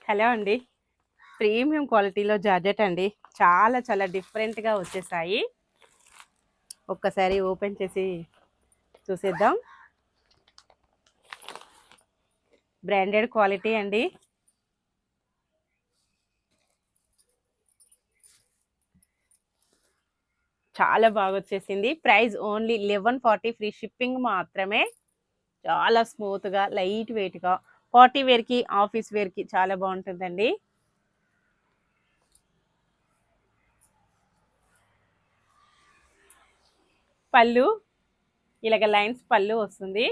Hello అండి. Premium క్వాలిటీలో georgette అండి. చాలా చాలా డిఫరెంట్‌గా వచ్చేసాయి. ఒక్కసారి ఓపెన్ చేసి చూసేద్దాం. బ్రాండెడ్ క్వాలిటీ అండి. చాలా బాగా వచ్చేసింది. ప్రైస్ ఓన్లీ 1140 ఫ్రీ షిప్పింగ్ మాత్రమే. చాలా స్మూత్‌గా, లైట్ వెయిట్‌గా పార్టీ వేర్‌కి, ఆఫీస్ వేర్‌కి చాలా బాగుంటుందండి. పళ్ళు ఇలాగ లైన్స్ పళ్ళు వస్తుంది.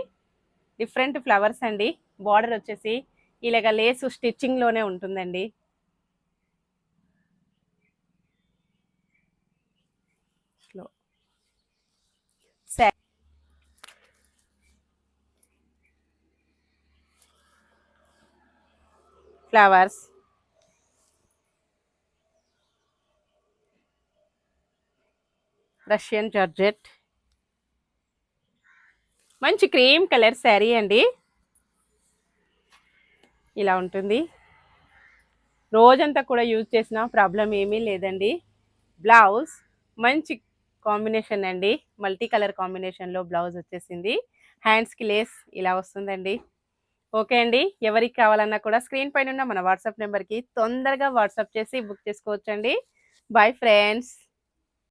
డిఫరెంట్ ఫ్లవర్స్ అండి. బార్డర్ వచ్చేసి ఇలాగ లేసు స్టిచ్చింగ్‌లోనే ఉంటుందండి. స్లో ఫ్లవర్స్ రష్యన్ జార్జెట్ మంచి క్రీమ్ కలర్ శారీ అండి. ఇలా ఉంటుంది. రోజంతా కూడా యూజ్ చేసిన ప్రాబ్లం ఏమీ లేదండి. బ్లౌజ్ మంచి కాంబినేషన్ అండి. మల్టీ కలర్ కాంబినేషన్లో బ్లౌజ్ వచ్చేసింది. హ్యాండ్స్కి లేస్ ఇలా వస్తుందండి. ఓకే అండి. ఎవరికి కావాలన్నా కూడా స్క్రీన్ పైన ఉన్న మన వాట్సాప్ నెంబర్కి తొందరగా వాట్సాప్ చేసి బుక్ చేసుకోవచ్చండి. Bye friends.